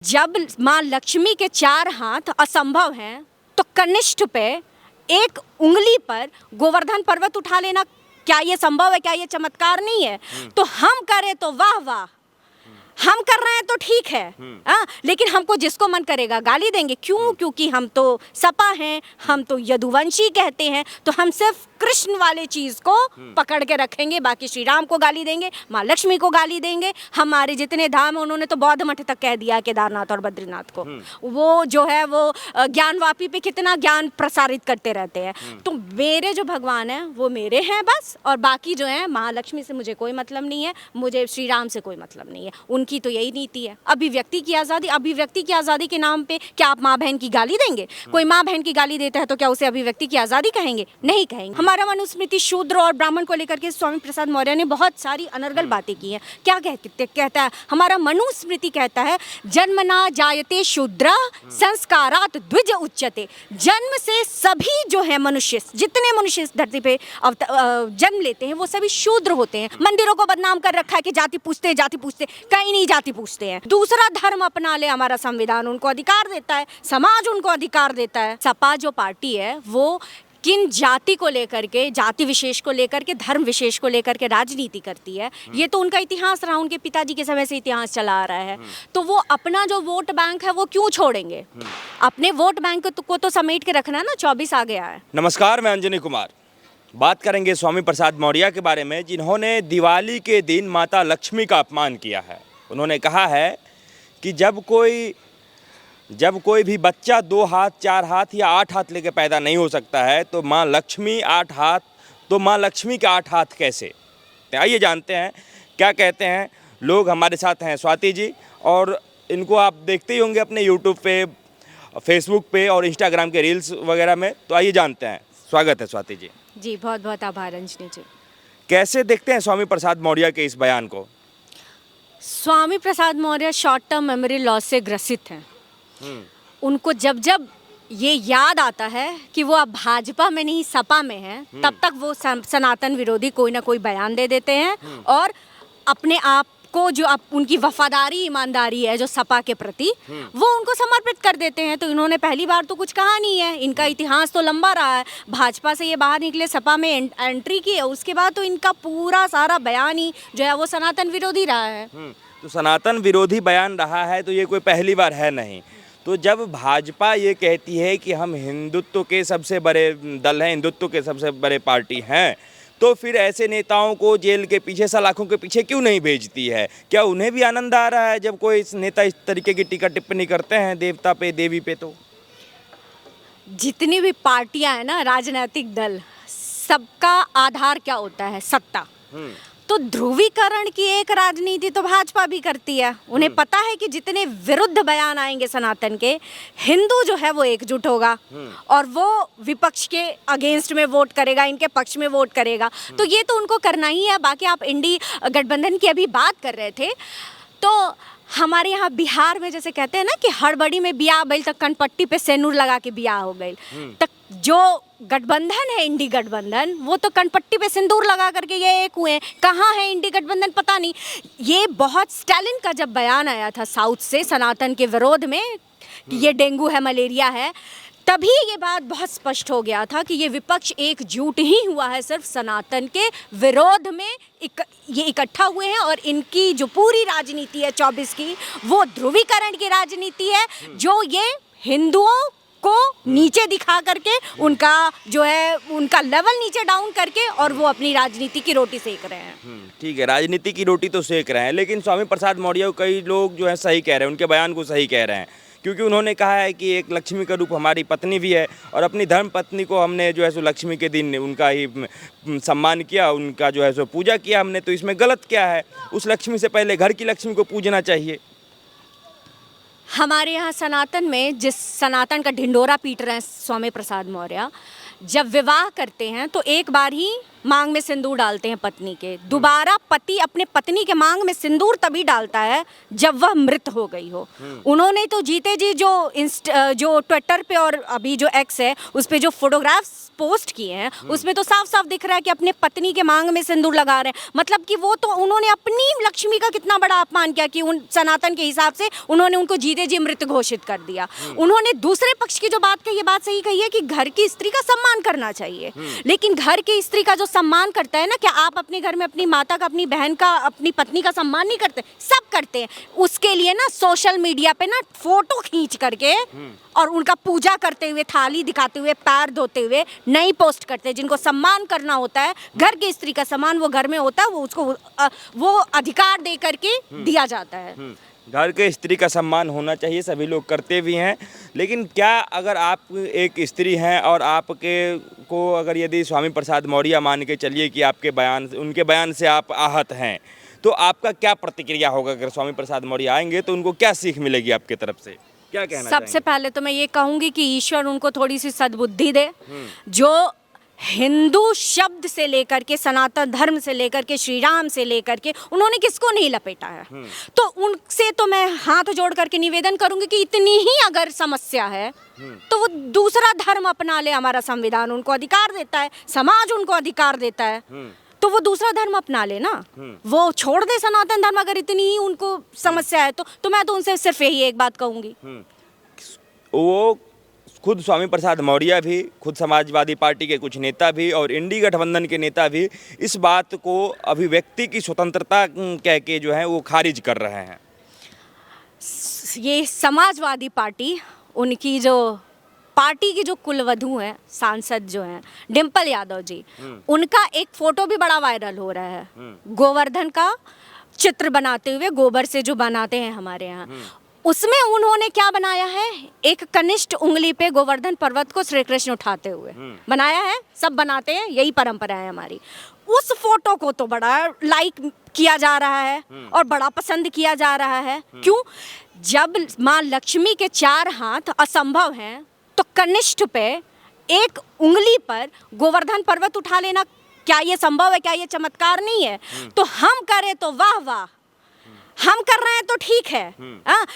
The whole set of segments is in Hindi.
जब माँ लक्ष्मी के 4 हाथ असंभव हैं तो कनिष्ठ पे एक उंगली पर गोवर्धन पर्वत उठा लेना, क्या ये संभव है? क्या ये चमत्कार नहीं है? तो हम करें तो वाह वाह, हम कर रहे हैं तो ठीक है। लेकिन हमको जिसको मन करेगा गाली देंगे। क्यों? क्योंकि हम तो सपा हैं, हम तो यदुवंशी कहते हैं, तो हम सिर्फ कृष्ण वाले चीज को पकड़ के रखेंगे, बाकी श्री राम को गाली देंगे, माँ लक्ष्मी को गाली देंगे। हमारे जितने धाम हैं उन्होंने तो बौद्ध मठ तक कह दिया, केदारनाथ और बद्रीनाथ को। वो जो है वो ज्ञानवापी पे कितना ज्ञान प्रसारित करते रहते हैं। तो मेरे जो भगवान हैं वो मेरे हैं बस, और बाकी जो है महालक्ष्मी से मुझे कोई मतलब नहीं है, मुझे श्री राम से कोई मतलब नहीं है। उनकी तो यही नीति है, अभिव्यक्ति की आज़ादी। अभिव्यक्ति की आज़ादी के नाम पे क्या आप माँ बहन की गाली देंगे? कोई माँ बहन की गाली देता है तो क्या उसे अभिव्यक्ति की आज़ादी कहेंगे? नहीं कहेंगे। हमारा मनुस्मृति शूद्र और ब्राह्मण को लेकर के स्वामी प्रसाद मौर्य ने बहुत सारी अनर्गल बातें की हैं। क्या कहता है हमारा मनुस्मृति? कहता है जन्मना जायते शूद्र संस्कारात द्विज उच्यते। जन्म से सभी जो है मनुष्य, जितने मनुष्य इस धरती पे जन्म लेते हैं वो सभी शूद्र होते हैं। मंदिरों को बदनाम कर रखा है कि जाति पूछते, जाति पूछते, कहीं नहीं जाति पूछते हैं। दूसरा धर्म अपना ले, हमारा संविधान उनको अधिकार देता है, समाज उनको अधिकार देता है। सपा जो पार्टी है वो किन जाति को लेकर के, जाति विशेष को लेकर के, धर्म विशेष को लेकर के राजनीति करती है, ये तो उनका इतिहास रहा, उनके पिताजी के समय से इतिहास चला आ रहा है। तो वो अपना जो वोट बैंक है वो क्यों छोड़ेंगे? अपने वोट बैंक को तो समेट के रखना है ना। 24 आ गया है। नमस्कार, मैं अंजनी कुमार। बात करेंगे स्वामी प्रसाद मौर्य के बारे में, जिन्होंने दिवाली के दिन माता लक्ष्मी का अपमान किया है। उन्होंने कहा है कि जब कोई भी बच्चा 2 हाथ, 4 हाथ या 8 हाथ लेके पैदा नहीं हो सकता है तो माँ लक्ष्मी 8 हाथ, तो माँ लक्ष्मी के 8 हाथ कैसे? आइए जानते हैं क्या कहते हैं लोग। हमारे साथ हैं स्वाति जी, और इनको आप देखते ही होंगे अपने यूट्यूब पे, फेसबुक पे और इंस्टाग्राम के रील्स वगैरह में। तो आइए जानते हैं। स्वागत है स्वाति जी। जी बहुत बहुत आभार अंजनी जी। कैसे देखते हैं स्वामी प्रसाद मौर्य के इस बयान को? Swami Prasad Maurya short term memory loss से ग्रसित हैं। उनको जब जब ये याद आता है कि वो अब भाजपा में नहीं सपा में हैं, तब तक वो सनातन विरोधी कोई ना कोई बयान दे देते हैं और अपने आप को, जो अब उनकी वफादारी ईमानदारी है जो सपा के प्रति, वो उनको समर्पित कर देते हैं। तो इन्होंने पहली बार तो कुछ कहा नहीं है, इनका इतिहास तो लंबा रहा है। भाजपा से ये बाहर निकले, सपा में एंट्री की है, उसके बाद तो इनका पूरा सारा बयान ही जो है वो सनातन विरोधी रहा है। तो सनातन विरोधी बयान रहा है तो ये कोई पहली बार है नहीं। तो जब भाजपा ये कहती है कि हम हिंदुत्व के सबसे बड़े दल हैं, हिंदुत्व के सबसे बड़े पार्टी हैं, तो फिर ऐसे नेताओं को जेल के पीछे, सलाखों के पीछे क्यों नहीं भेजती है? क्या उन्हें भी आनंद आ रहा है जब कोई नेता इस तरीके की टीका टिप्पणी करते हैं देवता पे, देवी पे? तो जितनी भी पार्टियां हैं ना, राजनीतिक दल, सबका आधार क्या होता है? सत्ता। तो ध्रुवीकरण की एक राजनीति तो भाजपा भी करती है। उन्हें पता है कि जितने विरुद्ध बयान आएंगे सनातन के, हिंदू जो है वो एकजुट होगा और वो विपक्ष के अगेंस्ट में वोट करेगा, इनके पक्ष में वोट करेगा। तो ये तो उनको करना ही है। बाकी आप इंडी गठबंधन की अभी बात कर रहे थे, तो हमारे यहाँ बिहार में जैसे कहते हैं ना कि हड़बड़ी में बियाह बैल तक कनपट्टी पे सेनूर लगा के बियाह हो गई, तक जो गठबंधन है इंडी गठबंधन, वो तो कनपट्टी पे सिंदूर लगा करके ये एक हुए। कहाँ है इंडी गठबंधन? पता नहीं। ये बहुत स्टालिन का जब बयान आया था साउथ से सनातन के विरोध में कि ये डेंगू है, मलेरिया है, तभी ये बात बहुत स्पष्ट हो गया था कि ये विपक्ष एकजुट ही हुआ है सिर्फ सनातन के विरोध में। ये इकट्ठा हुए हैं और इनकी जो पूरी राजनीति है 24 की, वो ध्रुवीकरण की राजनीति है, जो ये हिंदुओं को नीचे दिखा करके, उनका जो है उनका लेवल नीचे डाउन करके, और वो अपनी राजनीति की रोटी सेक रहे हैं। ठीक है, राजनीति की रोटी तो सेक रहे हैं, लेकिन स्वामी प्रसाद मौर्य को कई लोग जो है सही कह रहे हैं, उनके बयान को सही कह रहे हैं, क्योंकि उन्होंने कहा है कि एक लक्ष्मी का रूप हमारी पत्नी भी है, और अपनी धर्म पत्नी को हमने जो है सो लक्ष्मी के दिन उनका ही सम्मान किया, उनका जो है सो पूजा किया हमने। तो इसमें गलत क्या है? उस लक्ष्मी से पहले घर की लक्ष्मी को पूजना चाहिए। हमारे यहाँ सनातन में जिस सनातन का ढिंडोरा पीट रहे हैं स्वामी प्रसाद मौर्य, जब विवाह करते हैं तो एक बार ही मांग में सिंदूर डालते हैं पत्नी के, दोबारा पति अपने पत्नी के मांग में सिंदूर तभी डालता है जब वह मृत हो गई हो। उन्होंने तो जीते जी जो ट्विटर पे और अभी जो एक्स है उस पे जो फोटोग्राफ्स पोस्ट किए हैं उसमें तो साफ साफ दिख रहा है कि अपने पत्नी के मांग में सिंदूर लगा रहे हैं। मतलब कि वो तो उन्होंने अपनी लक्ष्मी का कितना बड़ा अपमान किया कि उन सनातन के हिसाब से उन्होंने उनको जीते जी मृत घोषित कर दिया। उन्होंने दूसरे पक्ष की जो बात कही, ये बात सही कही है कि घर की स्त्री का सम्मान करना चाहिए, लेकिन घर की स्त्री का जो सम्मान करता है ना, क्या आप अपने घर में अपनी माता का, अपनी बहन का, अपनी पत्नी का सम्मान नहीं करते? सब करते हैं। उसके लिए ना सोशल मीडिया पे ना फोटो खींच करके और उनका पूजा करते हुए, थाली दिखाते हुए, पैर धोते हुए नहीं पोस्ट करते। जिनको सम्मान करना होता है, घर की स्त्री का सम्मान वो घर में होता है, वो उसको वो अधिकार दे करके दिया जाता है। घर के स्त्री का सम्मान होना चाहिए, सभी लोग करते भी हैं। लेकिन क्या अगर आप एक स्त्री हैं और आपके को अगर यदि स्वामी प्रसाद मौर्य मान के चलिए कि आपके बयान, उनके बयान से आप आहत हैं, तो आपका क्या प्रतिक्रिया होगा? अगर स्वामी प्रसाद मौर्य आएंगे तो उनको क्या सीख मिलेगी आपकी तरफ से? क्या कहना सबसे पहले तो मैं ये कहूंगी कि ईश्वर उनको थोड़ी सी सद्बुद्धि दे। जो हिंदू शब्द से लेकर के, सनातन धर्म से लेकर के, श्री राम से लेकर के उन्होंने किसको नहीं लपेटा है, तो उनसे तो मैं हाथ जोड़ करके निवेदन करूंगी कि इतनी ही अगर समस्या है तो वो दूसरा धर्म अपना ले। हमारा संविधान उनको अधिकार देता है, समाज उनको अधिकार देता है, तो वो दूसरा धर्म अपना ले ना, वो छोड़ दे सनातन धर्म। अगर इतनी ही उनको समस्या है तो मैं तो उनसे सिर्फ यही एक बात कहूंगी। वो खुद स्वामी प्रसाद मौर्य भी, खुद समाजवादी पार्टी के कुछ नेता भी और इंडी गठबंधन के नेता भी इस बात को अभिव्यक्ति की स्वतंत्रता कह के जो है वो खारिज कर रहे हैं। ये समाजवादी पार्टी, उनकी जो पार्टी की जो कुलवधु हैं, सांसद जो हैं डिम्पल यादव जी, उनका एक फोटो भी बड़ा वायरल हो रहा है, गोवर्धन का चित्र बनाते हुए, गोबर से जो बनाते हैं हमारे यहाँ, उसमें उन्होंने क्या बनाया है? एक कनिष्ठ उंगली पे गोवर्धन पर्वत को श्री कृष्ण उठाते हुए बनाया है। सब बनाते हैं, यही परंपरा है हमारी। उस फोटो को तो बड़ा लाइक किया जा रहा है और बड़ा पसंद किया जा रहा है। क्यों? जब माँ लक्ष्मी के 4 हाथ असंभव हैं तो कनिष्ठ पे एक उंगली पर गोवर्धन पर्वत उठा लेना, क्या ये संभव है? क्या ये चमत्कार नहीं है? तो हम करें तो वाह वाह, हम कर रहे हैं तो ठीक है,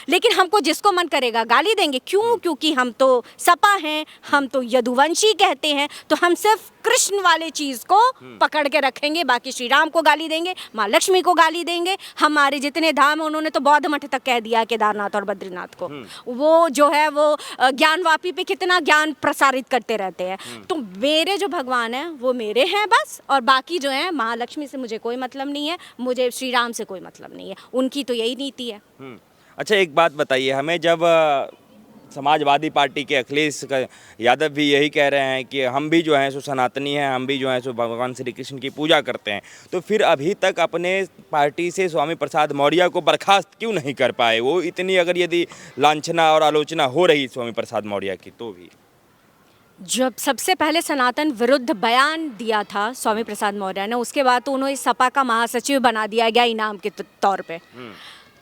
लेकिन हमको जिसको मन करेगा गाली देंगे। क्यों? क्योंकि हम तो सपा हैं, हम तो यदुवंशी कहते हैं, तो हम सिर्फ कृष्ण वाले चीज को पकड़ के रखेंगे, बाकी श्री राम को गाली देंगे, माँ लक्ष्मी को गाली देंगे। हमारे जितने धाम हैं, उन्होंने तो बौद्ध मठ तक कह दिया केदारनाथ और बद्रीनाथ को। वो जो है वो ज्ञानवापी पे कितना ज्ञान प्रसारित करते रहते हैं। तो मेरे जो भगवान हैं वो मेरे हैं बस, और बाकी जो है महालक्ष्मी से मुझे कोई मतलब नहीं है, मुझे श्री राम से कोई मतलब नहीं है, उनकी तो यही नीति है। अच्छा, एक बात बताइए हमें, जब समाजवादी पार्टी के अखिलेश यादव भी यही कह रहे हैं कि हम भी जो हैं सो सनातनी हैं, हम भी जो हैं सो भगवान श्री कृष्ण की पूजा करते हैं, तो फिर अभी तक अपने पार्टी से स्वामी प्रसाद मौर्य को बर्खास्त क्यों नहीं कर पाए? वो इतनी अगर यदि लांछना और आलोचना हो रही स्वामी प्रसाद मौर्य की, तो भी जब सबसे पहले सनातन विरुद्ध बयान दिया था स्वामी प्रसाद मौर्य ने, उसके बाद तो उन्होंने सपा का महासचिव बना दिया गया इनाम के तौर पे।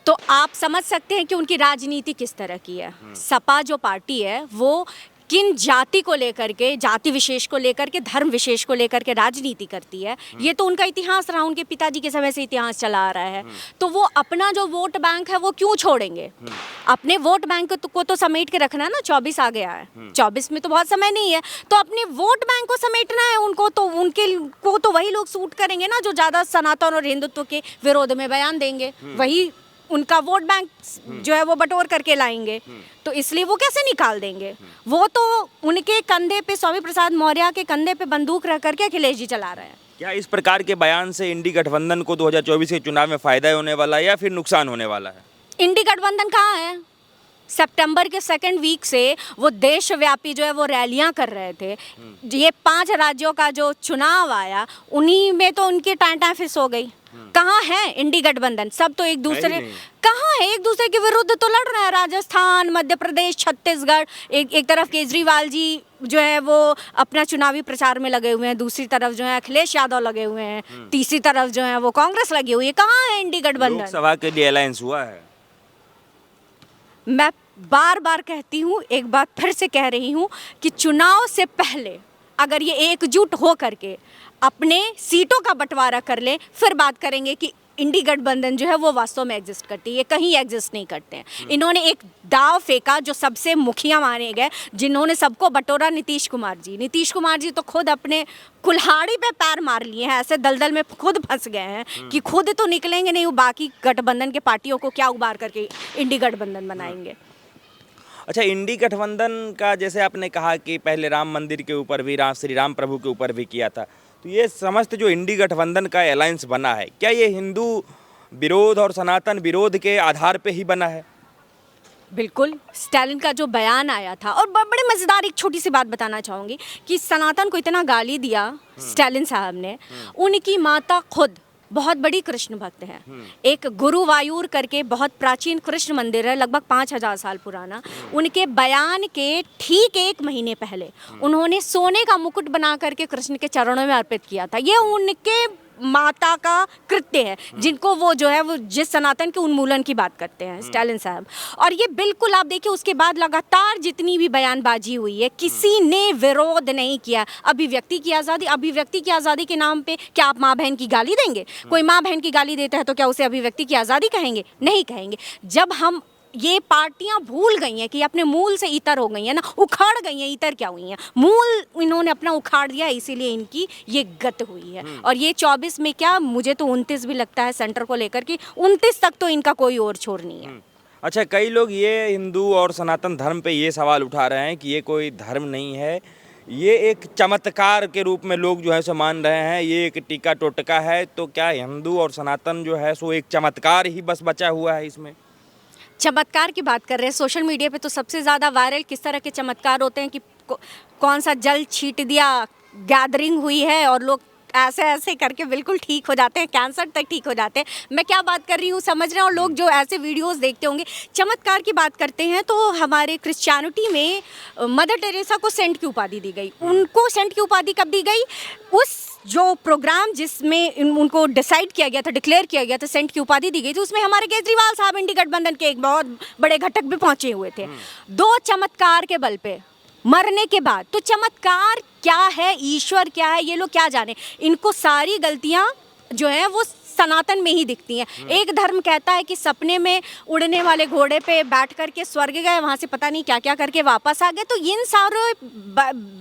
तो आप समझ सकते हैं कि उनकी राजनीति किस तरह की है। सपा जो पार्टी है वो किन जाति को लेकर के, जाति विशेष को लेकर के, धर्म विशेष को लेकर के राजनीति करती है, ये तो उनका इतिहास रहा, उनके पिताजी के समय से इतिहास चला आ रहा है। तो वो अपना जो वोट बैंक है वो क्यों छोड़ेंगे? अपने वोट बैंक को तो समेट के रखना है ना। 24 आ गया है, 24 में तो बहुत समय नहीं है, तो अपने वोट बैंक को समेटना है उनको। तो उनके को तो वही लोग सूट करेंगे ना जो ज़्यादा सनातन और हिंदुत्व के विरोध में बयान देंगे, वही उनका वोट बैंक जो है वो बटोर करके लाएंगे। तो इसलिए वो कैसे निकाल देंगे? वो तो उनके कंधे पे, स्वामी प्रसाद मौर्य के कंधे पे बंदूक रख करके अखिलेश जी चला रहे हैं। क्या इस प्रकार के बयान से इंडी गठबंधन को 2024 के चुनाव में फायदा होने वाला है या फिर नुकसान होने वाला है? इंडी गठबंधन कहाँ है? सितंबर के 2nd वीक से वो देशव्यापी जो है वो रैलियां कर रहे थे। ये 5 राज्यों का जो चुनाव आया, उन्हीं में तो उनकी टाँटा फिस हो गई। कहाँ है इंडी गठबंधन? सब तो एक दूसरे, कहाँ है? एक दूसरे के विरुद्ध तो लड़ रहे हैं। राजस्थान, मध्य प्रदेश, छत्तीसगढ़, एक तरफ केजरीवाल जी जो है वो अपना चुनावी प्रचार में लगे हुए हैं, दूसरी तरफ जो है अखिलेश यादव लगे हुए हैं, तीसरी तरफ जो है वो कांग्रेस लगी हुई है। कहाँ है इंडी गठबंधन? लोकसभा के लिए अलायंस हुआ है। मैं बार बार कहती हूँ, एक बार फिर से कह रही हूँ कि चुनाव से पहले अगर ये एकजुट हो करके अपने सीटों का बंटवारा कर ले, फिर बात करेंगे कि इंडी गठबंधन जो है वो वास्तव में एग्जिस्ट करती है। ये कहीं एग्जिस्ट नहीं करते हैं। इन्होंने एक दाव फेंका जो सबसे मुखिया माने गए, जिन्होंने सबको बटोरा, नीतीश कुमार जी। नीतीश कुमार जी तो खुद अपने कुल्हाड़ी पे पैर मार लिए हैं, ऐसे दलदल में खुद फंस गए हैं कि खुद तो निकलेंगे नहीं, वो बाकी गठबंधन के पार्टियों को क्या उबार करके इंडी गठबंधन बनाएंगे। अच्छा, इंडी गठबंधन का जैसे आपने कहा कि पहले राम मंदिर के ऊपर भी, श्री राम प्रभु के ऊपर भी किया था, तो ये समस्त जो इंडी गठबंधन का अलायंस बना है, क्या ये हिंदू विरोध और सनातन विरोध के आधार पे ही बना है? बिल्कुल, स्टालिन का जो बयान आया था, और बड़े मज़ेदार एक छोटी सी बात बताना चाहूँगी कि सनातन को इतना गाली दिया स्टालिन साहब ने, उनकी माता खुद बहुत बड़ी कृष्ण भक्त हैं। एक गुरुवायूर करके बहुत प्राचीन कृष्ण मंदिर है, लगभग 5000 साल पुराना। उनके बयान के ठीक 1 महीने पहले उन्होंने सोने का मुकुट बना करके कृष्ण के चरणों में अर्पित किया था। ये उनके माता का कृत्य है, जिनको वो जो है वो जिस सनातन के उन्मूलन की बात करते हैं स्टालिन साहब। और ये बिल्कुल आप देखिए, उसके बाद लगातार जितनी भी बयानबाजी हुई है, किसी ने विरोध नहीं किया। अभिव्यक्ति की आज़ादी के नाम पे क्या आप माँ बहन की गाली देंगे? कोई माँ बहन की गाली देता है तो क्या उसे अभिव्यक्ति की आज़ादी कहेंगे? नहीं कहेंगे। जब हम ये पार्टियां भूल गई हैं कि अपने मूल से इतर हो गई हैं ना, उखाड़ गई हैं। इतर क्या हुई हैं? मूल इन्होंने अपना उखाड़ दिया, इसीलिए इनकी ये गत हुई है। और ये 24 में क्या, मुझे तो 29 भी लगता है सेंटर को लेकर कि 29 तक तो इनका कोई और छोर नहीं है। अच्छा, कई लोग ये हिंदू और सनातन धर्म पे ये सवाल उठा रहे हैं कि ये कोई धर्म नहीं है, ये एक चमत्कार के रूप में लोग जो है सो मान रहे हैं, ये एक टीका टोटका है। तो क्या हिंदू और सनातन जो है सो एक चमत्कार ही बस बचा हुआ है इसमें? चमत्कार की बात कर रहे हैं, सोशल मीडिया पे तो सबसे ज़्यादा वायरल किस तरह के चमत्कार होते हैं कि कौन सा जल छीट दिया, गैदरिंग हुई है और लोग ऐसे ऐसे करके बिल्कुल ठीक हो जाते हैं, कैंसर तक ठीक हो जाते हैं। मैं क्या बात कर रही हूँ समझ रहे हैं। और लोग जो ऐसे वीडियोस देखते होंगे, चमत्कार की बात करते हैं, तो हमारे क्रिश्चियनिटी में मदर टेरेसा को सेंट की उपाधि दी गई। उनको सेंट की उपाधि कब दी गई? उस जो प्रोग्राम जिसमें उनको डिसाइड किया गया था, डिक्लेयर किया गया था, सेंट की उपाधि दी गई थी, उसमें हमारे केजरीवाल साहब इंडी गठबंधन के एक बहुत बड़े घटक भी पहुंचे हुए थे। 2 चमत्कार के बल पे मरने के बाद। तो चमत्कार क्या है, ईश्वर क्या है, ये लोग क्या जाने। इनको सारी गलतियां जो है वो सनातन में ही दिखती हैं। एक धर्म कहता है कि सपने में उड़ने वाले घोड़े पे बैठ करके स्वर्ग गए, वहाँ से पता नहीं क्या क्या करके वापस आ गए। तो इन सारे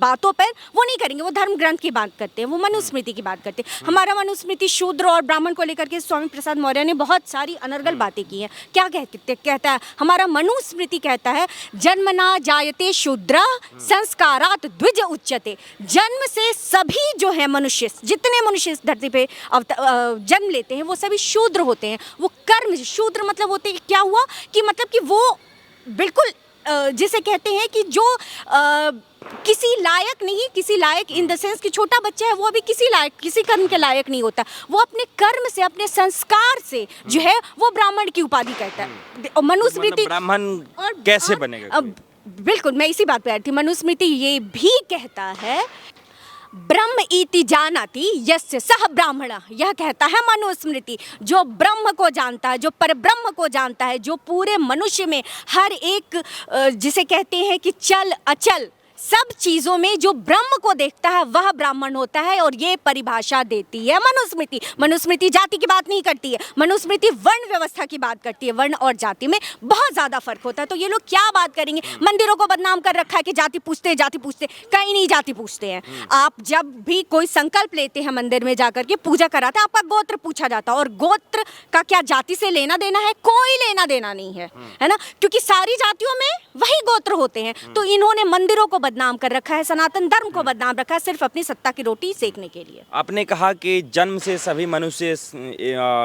बातों पर वो नहीं करेंगे। वो धर्म ग्रंथ की बात करते हैं, वो मनुस्मृति की बात करते हैं। हमारा मनुस्मृति शूद्र और ब्राह्मण को लेकर के स्वामी प्रसाद मौर्य ने बहुत सारी अनर्गल बातें की हैं। क्या कहता है हमारा मनुस्मृति? कहता है जन्मना जायते शूद्र संस्कारात द्विज उच्यते। जन्म से सभी जो है मनुष्य, जितने मनुष्य इस धरती पे जन्म लेते हैं, वो सभी शूद्र होते हैं। वो कर्म शूद्र मतलब होते हैं, क्या हुआ कि मतलब कि वो बिल्कुल जिसे कहते हैं कि जो किसी लायक नहीं, किसी लायक इन द सेंस कि छोटा बच्चा है, वो अभी किसी कर्म के लायक नहीं होता। वो अपने कर्म से, अपने संस्कार से जो है वो ब्राह्मण की उपाधि करता है। मनुस्मृति ब्राह्मण कैसे बनेगा? बिल्कुल, मैं इसी बात पे आ रही थी। मनुस्मृति ये भी कहता है ब्रह्म इति जानाति यस्य सह ब्राह्मण। यह कहता है मनुस्मृति, जो ब्रह्म को जानता है, जो परब्रह्म को जानता है, जो पूरे मनुष्य में हर एक जिसे कहते हैं कि चल अचल सब चीज़ों में जो ब्रह्म को देखता है वह ब्राह्मण होता है। और ये परिभाषा देती है मनुस्मृति। मनुस्मृति जाति की बात नहीं करती है, मनुस्मृति वर्ण व्यवस्था की बात करती है। वर्ण और जाति में बहुत ज़्यादा फर्क होता है। तो ये लोग क्या बात करेंगे? मंदिरों को बदनाम कर रखा है कि जाति पूछते हैं, जाति पूछते हैं। कहीं नहीं जाति पूछते हैं। आप जब भी कोई संकल्प लेते हैं मंदिर में जाकर के पूजा कराते हैं, आपका गोत्र पूछा जाता है। और गोत्र का क्या जाति से लेना देना है? कोई लेना देना नहीं है, है ना, क्योंकि सारी जातियों में वही गोत्र होते हैं। तो इन्होंने मंदिरों को बदनाम कर रखा है, सनातन धर्म को बदनाम रखा है, सिर्फ अपनी सत्ता की रोटी सेकने के लिए। आपने कहा कि जन्म से सभी मनुष्य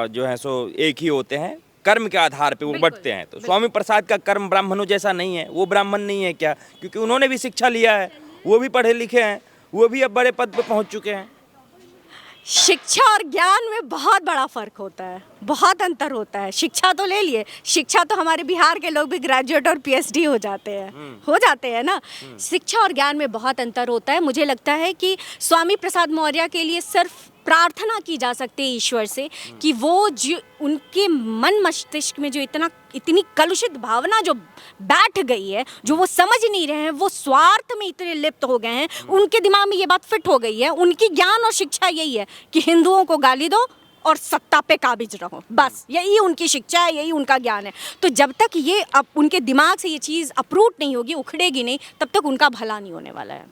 जो है सो एक ही होते हैं, कर्म के आधार पे वो बढ़ते हैं। तो स्वामी प्रसाद का कर्म ब्राह्मणों जैसा नहीं है? वो ब्राह्मण नहीं है क्या? क्योंकि उन्होंने भी शिक्षा लिया है, वो भी पढ़े लिखे हैं, वो भी अब बड़े पद पे पहुंच चुके हैं। शिक्षा और ज्ञान में बहुत बड़ा फर्क होता है। बहुत अंतर होता है। शिक्षा तो ले लिए, शिक्षा तो हमारे बिहार के लोग भी ग्रेजुएट और पीएचडी हो जाते हैं ना। शिक्षा और ज्ञान में बहुत अंतर होता है। मुझे लगता है कि स्वामी प्रसाद मौर्य के लिए सिर्फ प्रार्थना की जा सकती है ईश्वर से कि वो जो उनके मन मस्तिष्क में जो इतनी कलुषित भावना जो बैठ गई है, जो वो समझ नहीं रहे हैं, वो स्वार्थ में इतने लिप्त हो गए हैं, उनके दिमाग में ये बात फिट हो गई है। उनकी ज्ञान और शिक्षा यही है कि हिंदुओं को गाली दो और सत्ता पे काबिज रहो, बस यही उनकी शिक्षा है, यही उनका ज्ञान है। तो जब तक ये अब उनके दिमाग से ये चीज़ अप्रूव नहीं होगी, उखड़ेगी नहीं, तब तक उनका भला नहीं होने वाला है।